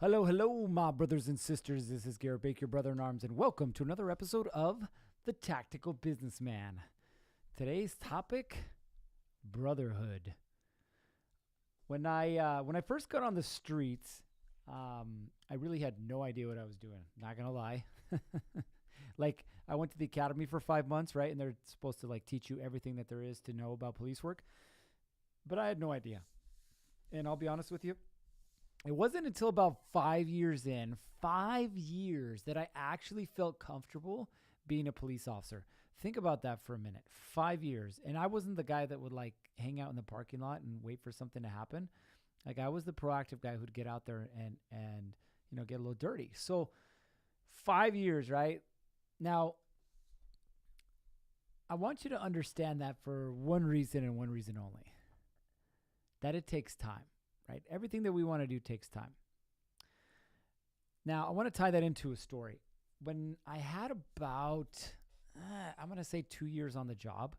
Hello, hello, my brothers and sisters. This is Garrett Baker, your brother in arms, and welcome to another episode of The Tactical Businessman. Today's topic: brotherhood. When I first got on the streets, I really had no idea what I was doing. Not gonna lie. Like, I went to the academy for 5 months, right? And they're supposed to teach you everything that there is to know about police work, but I had no idea. And I'll be honest with you, it wasn't until about 5 years in, 5 years, that I actually felt comfortable being a police officer. Think about that for a minute. 5 years. And I wasn't the guy that would hang out in the parking lot and wait for something to happen. I was the proactive guy who'd get out there and get a little dirty. So 5 years, right? Now, I want you to understand that for one reason and one reason only. That it takes time. Right? Everything that we want to do takes time. Now, I want to tie that into a story. When I had about, I'm going to say 2 years on the job,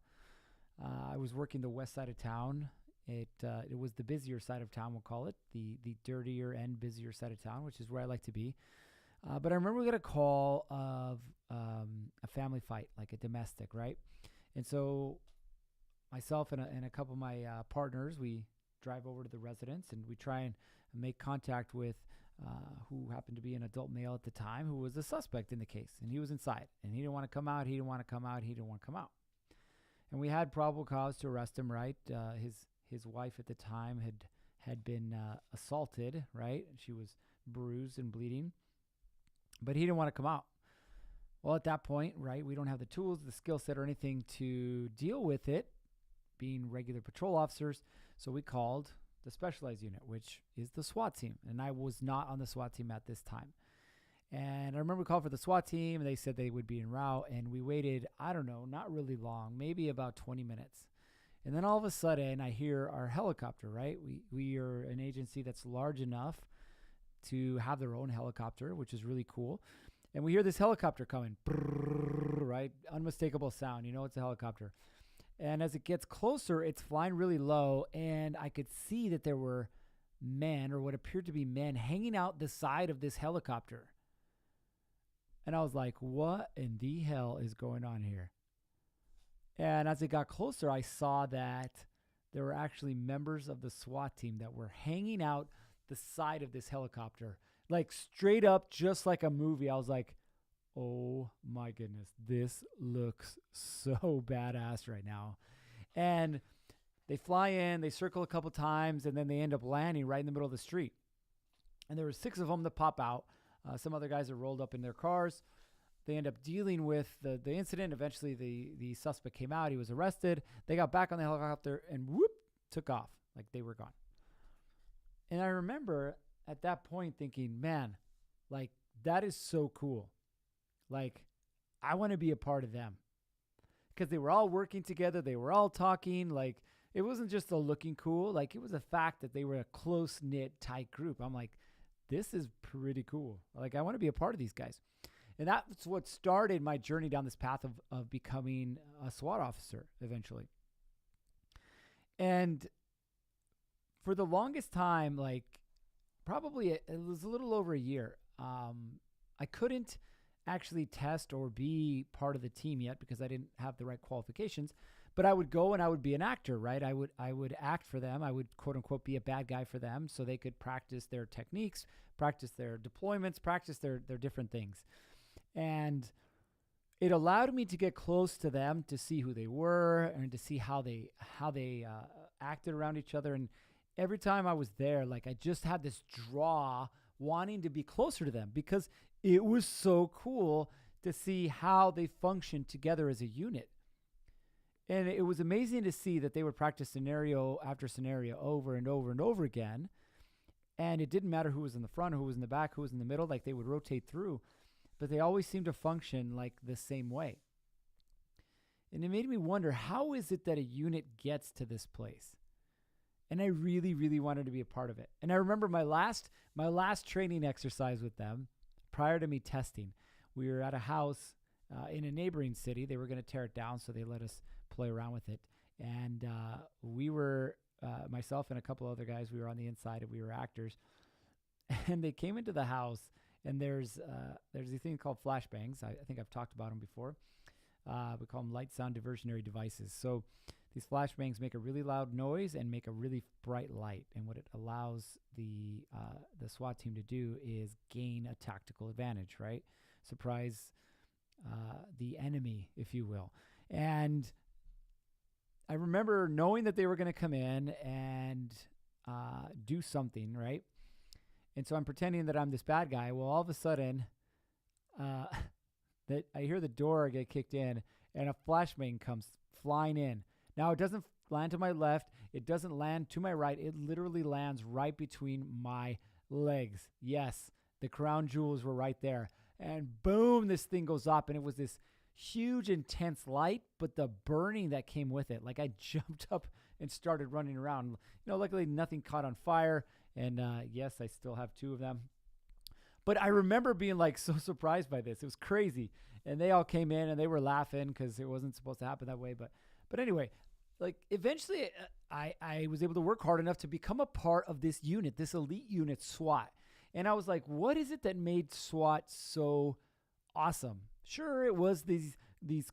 I was working the west side of town. It was the busier side of town, we'll call it, the dirtier and busier side of town, which is where I like to be. But I remember we got a call of a family fight, like a domestic, right? And so myself and a couple of my partners, we drive over to the residence and we try and make contact with who happened to be an adult male at the time, who was a suspect in the case. And he was inside and he didn't want to come out. He didn't want to come out. He didn't want to come out. And we had probable cause to arrest him, right? His wife at the time had been assaulted, right? She was bruised and bleeding, but he didn't want to come out. Well, at that point, right, we don't have the tools, the skill set, or anything to deal with it, being regular patrol officers. So we called the specialized unit, which is the SWAT team. And I was not on the SWAT team at this time. And I remember we called for the SWAT team and they said they would be en route. And we waited, I don't know, not really long, maybe about 20 minutes. And then all of a sudden I hear our helicopter, right? We are an agency that's large enough to have their own helicopter, which is really cool. And we hear this helicopter coming, right? Unmistakable sound. You know, it's a helicopter. And as it gets closer, it's flying really low, and I could see that there were men, or what appeared to be men, hanging out the side of this helicopter. And I was like, what in the hell is going on here? And as it got closer, I saw that there were actually members of the SWAT team that were hanging out the side of this helicopter, like straight up, just like a movie. I was like, oh my goodness, this looks so badass right now. And they fly in, they circle a couple times, and then they end up landing right in the middle of the street. And there were 6 of them that pop out. Some other guys are rolled up in their cars. They end up dealing with the incident. Eventually, the suspect came out. He was arrested. They got back on the helicopter and whoop, took off. Like they were gone. And I remember at that point thinking, man, like that is so cool. Like, I want to be a part of them because they were all working together. They were all talking. Like, it wasn't just a looking cool. Like, it was a fact that they were a close-knit, tight group. I'm like, this is pretty cool. Like, I want to be a part of these guys. And that's what started my journey down this path of becoming a SWAT officer eventually. And for the longest time, like, probably it was a little over a year, I couldn't actually test or be part of the team yet because I didn't have the right qualifications, but I would go and I would be an actor, right? I would act for them. I would quote unquote be a bad guy for them so they could practice their techniques, practice their deployments, practice their different things. And it allowed me to get close to them, to see who they were and to see how they acted around each other. And every time I was there, like I just had this draw wanting to be closer to them because it was so cool to see how they functioned together as a unit. And it was amazing to see that they would practice scenario after scenario over and over and over again. And it didn't matter who was in the front, who was in the back, who was in the middle, like they would rotate through, but they always seemed to function like the same way. And it made me wonder, how is it that a unit gets to this place? And I really, really wanted to be a part of it. And I remember my last training exercise with them, prior to me testing, we were at a house in a neighboring city. They were going to tear it down, so they let us play around with it. And we were, myself and a couple other guys, we were on the inside and we were actors. And they came into the house, and there's a thing called flashbangs. I think I've talked about them before. We call them light sound diversionary devices. So these flashbangs make a really loud noise and make a really bright light. And what it allows the SWAT team to do is gain a tactical advantage, right? Surprise the enemy, if you will. And I remember knowing that they were going to come in and do something, right? And so I'm pretending that I'm this bad guy. Well, all of a sudden, that I hear the door get kicked in, and a flashbang comes flying in. Now, it doesn't land to my left. It doesn't land to my right. It literally lands right between my legs. Yes, the crown jewels were right there. And boom, this thing goes up, and it was this huge, intense light, but the burning that came with it. Like, I jumped up and started running around. Luckily nothing caught on fire. And yes, I still have 2 of them. But I remember being like so surprised by this. It was crazy. And they all came in and they were laughing because it wasn't supposed to happen that way. But anyway, like eventually I was able to work hard enough to become a part of this unit, this elite unit, SWAT. And I was like, what is it that made SWAT so awesome? Sure, it was these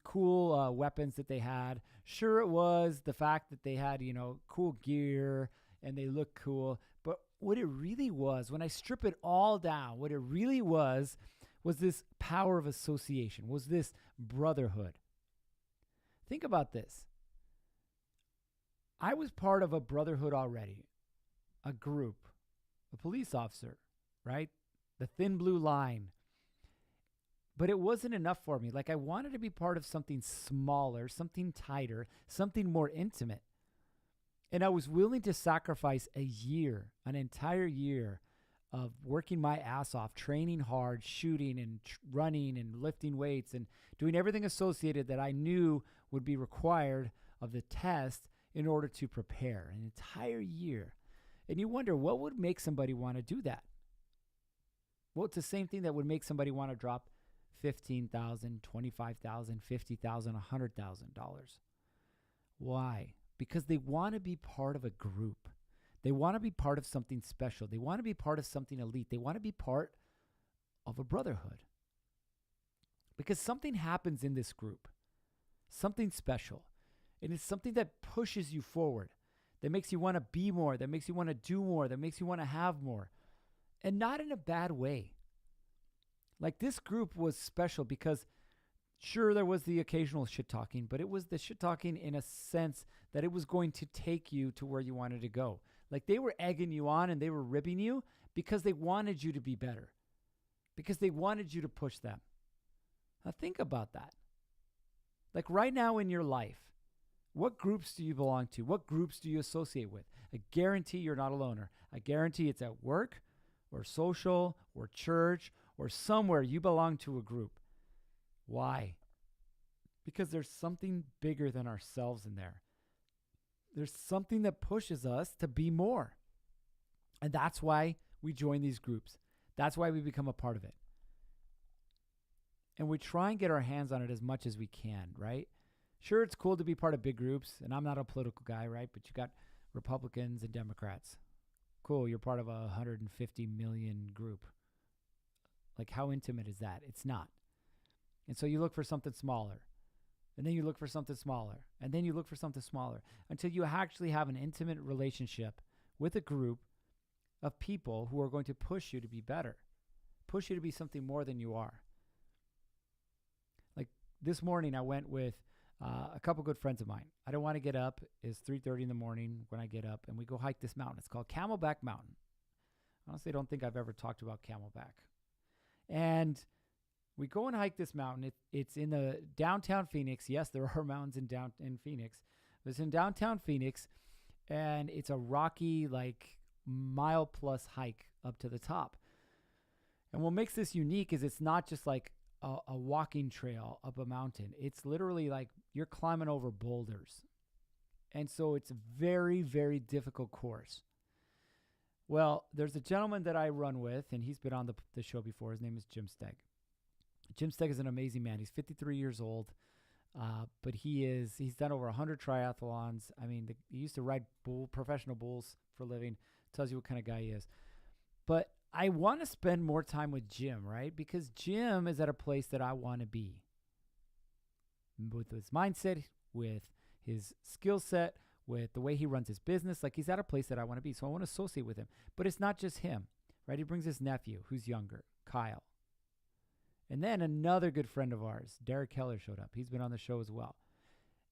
cool weapons that they had. Sure, it was the fact that they had, cool gear and they looked cool. But what it really was, when I strip it all down, what it really was this power of association, was this brotherhood. Think about this. I was part of a brotherhood already, a group, a police officer, right? The thin blue line. But it wasn't enough for me. Like, I wanted to be part of something smaller, something tighter, something more intimate. And I was willing to sacrifice an entire year of working my ass off, training hard, shooting and running and lifting weights and doing everything associated that I knew would be required of the test in order to prepare an entire year. And you wonder, what would make somebody want to do that? Well, it's the same thing that would make somebody want to drop $15,000, $25,000, $50,000, $100,000. Why? Because they want to be part of a group. They want to be part of something special. They want to be part of something elite. They want to be part of a brotherhood. Because something happens in this group, something special. And it's something that pushes you forward, that makes you want to be more, that makes you want to do more, that makes you want to have more. And not in a bad way. Like, this group was special because sure, there was the occasional shit talking, but it was the shit talking in a sense that it was going to take you to where you wanted to go. Like, they were egging you on and they were ribbing you because they wanted you to be better, because they wanted you to push them. Now, think about that. Like, right now in your life, what groups do you belong to? What groups do you associate with? I guarantee you're not a loner. I guarantee it's at work or social or church or somewhere you belong to a group. Why? Because there's something bigger than ourselves in there. There's something that pushes us to be more. And that's why we join these groups. That's why we become a part of it. And we try and get our hands on it as much as we can, right? Sure, it's cool to be part of big groups, and I'm not a political guy, right? But you got Republicans and Democrats. Cool, you're part of a 150 million group. Like, how intimate is that? It's not. And so you look for something smaller, and then you look for something smaller, and then you look for something smaller until you actually have an intimate relationship with a group of people who are going to push you to be better, push you to be something more than you are. Like, this morning I went with a couple good friends of mine. I don't want to get up. It's 3:30 in the morning when I get up, and we go hike this mountain. It's called Camelback Mountain. Honestly, I don't think I've ever talked about Camelback. And we go and hike this mountain. It's in the downtown Phoenix. Yes, there are mountains in Phoenix. But it's in downtown Phoenix, and it's a rocky, like, mile-plus hike up to the top. And what makes this unique is it's not just like a walking trail up a mountain. It's literally like you're climbing over boulders. And so it's a very, very difficult course. Well, there's a gentleman that I run with, and he's been on the show before. His name is Jim Steg. Jim Steg is an amazing man. He's 53 years old, but he's done over 100 triathlons. I mean, he used to ride professional bulls for a living. Tells you what kind of guy he is. But I want to spend more time with Jim, right? Because Jim is at a place that I want to be with his mindset, with his skill set, with the way he runs his business. Like, he's at a place that I want to be. So I want to associate with him. But it's not just him, right? He brings his nephew, who's younger, Kyle. And then another good friend of ours, Derek Keller, showed up. He's been on the show as well.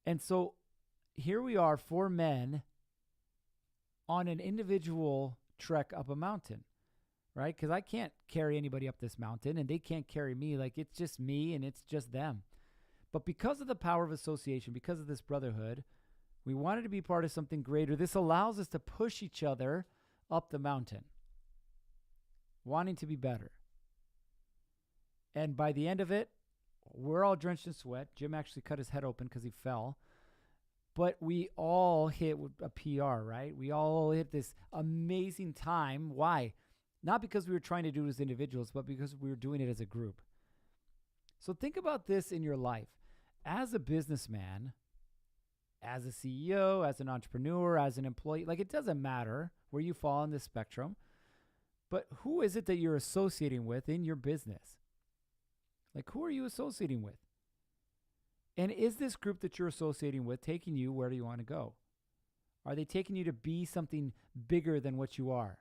And so here we are, 4 men on an individual trek up a mountain, right? Because I can't carry anybody up this mountain, and they can't carry me. Like, it's just me and it's just them. But because of the power of association, because of this brotherhood, we wanted to be part of something greater. This allows us to push each other up the mountain, wanting to be better. And by the end of it, we're all drenched in sweat. Jim actually cut his head open because he fell. But we all hit a PR, right? We all hit this amazing time. Why? Not because we were trying to do it as individuals, but because we were doing it as a group. So think about this in your life. As a businessman, as a CEO, as an entrepreneur, as an employee, like, it doesn't matter where you fall on this spectrum, but who is it that you're associating with in your business? Like, who are you associating with? And is this group that you're associating with taking you where do you want to go? Are they taking you to be something bigger than what you are?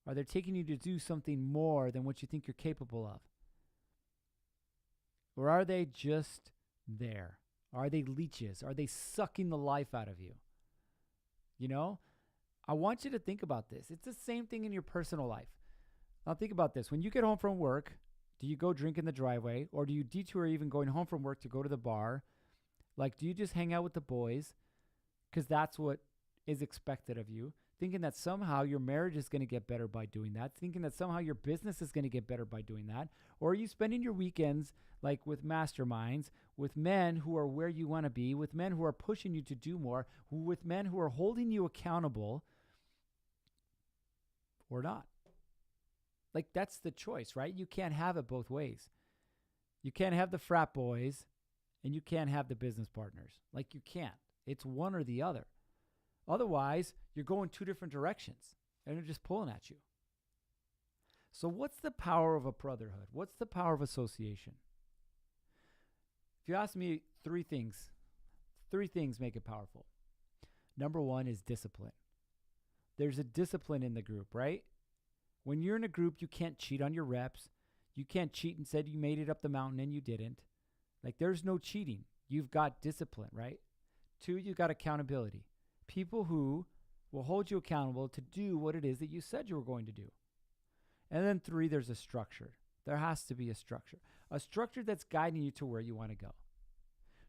Are they taking you to do something more than what you think you're capable of? Or are they just there? Are they leeches? Are they sucking the life out of you? You know, I want you to think about this. It's the same thing in your personal life. Now think about this. When you get home from work, do you go drink in the driveway, or do you detour even going home from work to go to the bar? Like, do you just hang out with the boys because that's what is expected of you, thinking that somehow your marriage is going to get better by doing that, thinking that somehow your business is going to get better by doing that? Or are you spending your weekends like with masterminds, with men who are where you want to be, with men who are pushing you to do more, with men who are holding you accountable, or not? Like, that's the choice, right? You can't have it both ways. You can't have the frat boys and you can't have the business partners. Like, you can't. It's one or the other. Otherwise, you're going 2 different directions and they're just pulling at you. So what's the power of a brotherhood? What's the power of association? If you ask me 3 things make it powerful. Number 1 is discipline. There's a discipline in the group, right? When you're in a group, you can't cheat on your reps. You can't cheat and said you made it up the mountain and you didn't. Like, there's no cheating. You've got discipline, right? 2, you've got accountability. People who will hold you accountable to do what it is that you said you were going to do. And then 3, there's a structure. There has to be a structure that's guiding you to where you want to go.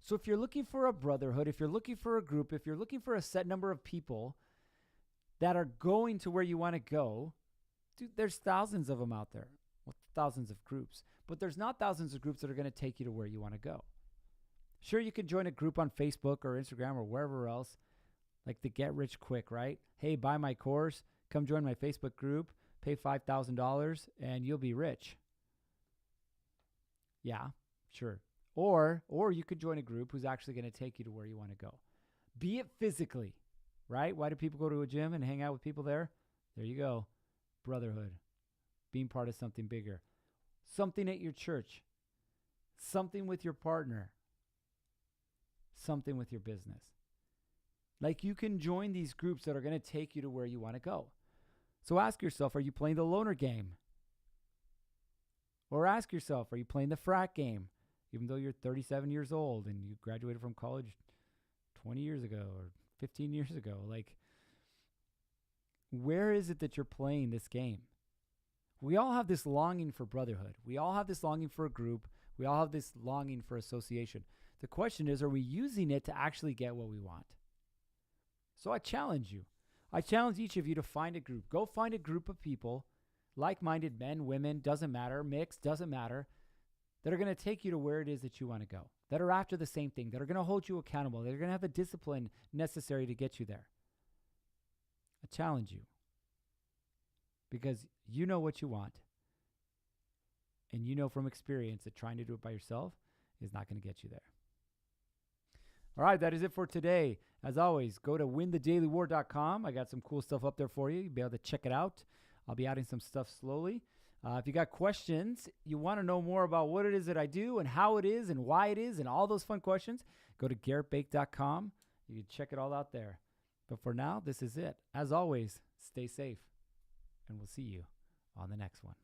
So if you're looking for a brotherhood, if you're looking for a group, if you're looking for a set number of people that are going to where you want to go, dude, there's thousands of them out there, well, thousands of groups, but there's not thousands of groups that are going to take you to where you want to go. Sure, you can join a group on Facebook or Instagram or wherever else, like the Get Rich Quick, right? Hey, buy my course, come join my Facebook group, pay $5,000 and you'll be rich. Yeah, sure. Or you could join a group who's actually going to take you to where you want to go. Be it physically, right? Why do people go to a gym and hang out with people there? There you go. Brotherhood, being part of something bigger, something at your church, something with your partner, something with your business. Like, you can join these groups that are going to take you to where you want to go. So ask yourself, are you playing the loner game? Or ask yourself, are you playing the frat game, even though you're 37 years old and you graduated from college 20 years ago or 15 years ago? Like, where is it that you're playing this game? We all have this longing for brotherhood. We all have this longing for a group. We all have this longing for association. The question is, are we using it to actually get what we want? So I challenge you. I challenge each of you to find a group. Go find a group of people, like-minded men, women, doesn't matter, mixed, doesn't matter, that are going to take you to where it is that you want to go, that are after the same thing, that are going to hold you accountable, that are going to have the discipline necessary to get you there. I challenge you, because you know what you want, and you know from experience that trying to do it by yourself is not going to get you there. All right, that is it for today. As always, go to winthedailywar.com. I got some cool stuff up there for you. You'll be able to check it out. I'll be adding some stuff slowly. If you got questions, you want to know more about what it is that I do and how it is and why it is and all those fun questions, go to GarrettBake.com. You can check it all out there. But for now, this is it. As always, stay safe, and we'll see you on the next one.